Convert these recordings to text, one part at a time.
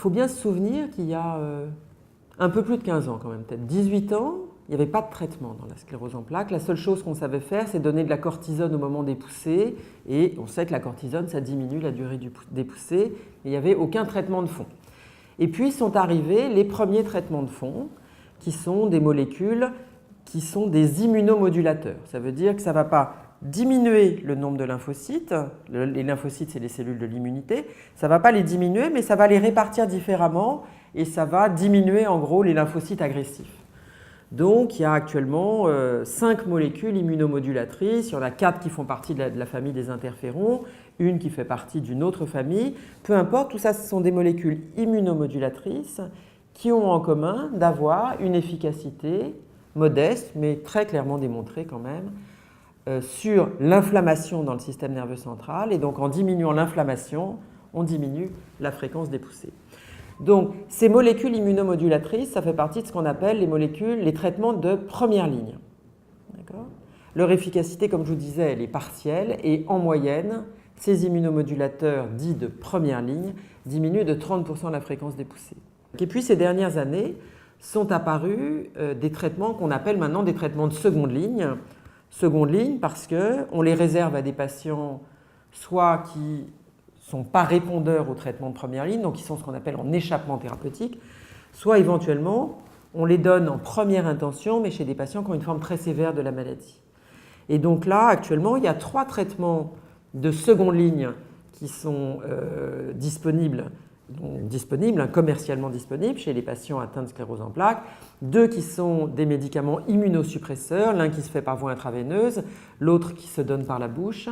faut bien se souvenir qu'il y a un peu plus de 15 ans quand même, peut-être 18 ans, il n'y avait pas de traitement dans la sclérose en plaques. La seule chose qu'on savait faire, c'est donner de la cortisone au moment des poussées. Et on sait que la cortisone, ça diminue la durée des poussées. Mais il n'y avait aucun traitement de fond. Et puis sont arrivés les premiers traitements de fond, qui sont des molécules qui sont des immunomodulateurs. Ça veut dire que ça ne va pas diminuer le nombre de lymphocytes. Les lymphocytes, c'est les cellules de l'immunité. Ça ne va pas les diminuer, mais ça va les répartir différemment et ça va diminuer en gros les lymphocytes agressifs. Donc, il y a actuellement 5 molécules immunomodulatrices. Il y en a 4 qui font partie de la famille des interférons, une qui fait partie d'une autre famille. Peu importe, tout ça, ce sont des molécules immunomodulatrices qui ont en commun d'avoir une efficacité modeste, mais très clairement démontrée quand même, sur l'inflammation dans le système nerveux central. Et donc, en diminuant l'inflammation, on diminue la fréquence des poussées. Donc, ces molécules immunomodulatrices, ça fait partie de ce qu'on appelle les traitements de première ligne. Leur efficacité, comme je vous disais, elle est partielle et en moyenne, ces immunomodulateurs dits de première ligne diminuent de 30% la fréquence des poussées. Et puis, ces dernières années, sont apparus des traitements qu'on appelle maintenant des traitements de seconde ligne. Seconde ligne parce qu'on les réserve à des patients soit qui ne sont pas répondeurs au traitement de première ligne, donc qui sont ce qu'on appelle en échappement thérapeutique, soit éventuellement on les donne en première intention, mais chez des patients qui ont une forme très sévère de la maladie. Et donc là, actuellement, il y a 3 traitements de seconde ligne qui sont disponibles, commercialement disponibles chez les patients atteints de sclérose en plaques, 2 qui sont des médicaments immunosuppresseurs, l'un qui se fait par voie intraveineuse, l'autre qui se donne par la bouche,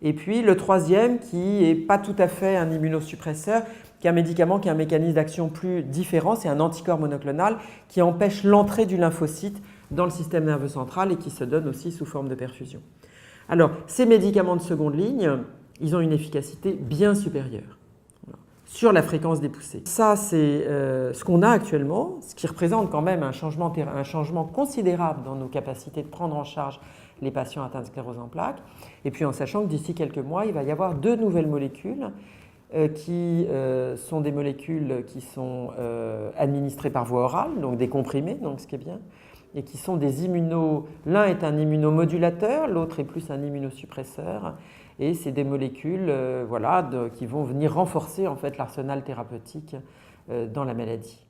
et puis le 3e qui n'est pas tout à fait un immunosuppresseur, qui est un médicament qui a un mécanisme d'action plus différent, c'est un anticorps monoclonal qui empêche l'entrée du lymphocyte dans le système nerveux central et qui se donne aussi sous forme de perfusion. Alors, ces médicaments de seconde ligne, ils ont une efficacité bien supérieure sur la fréquence des poussées. Ça, c'est ce qu'on a actuellement, ce qui représente quand même un changement considérable dans nos capacités de prendre en charge les patients atteints de sclérose en plaques. Et puis en sachant que d'ici quelques mois, il va y avoir 2 nouvelles molécules qui sont des molécules qui sont administrées par voie orale, donc des comprimés, donc ce qui est bien, et qui sont des l'un est un immunomodulateur, l'autre est plus un immunosuppresseur. Et c'est des molécules qui vont venir renforcer en fait, l'arsenal thérapeutique dans la maladie.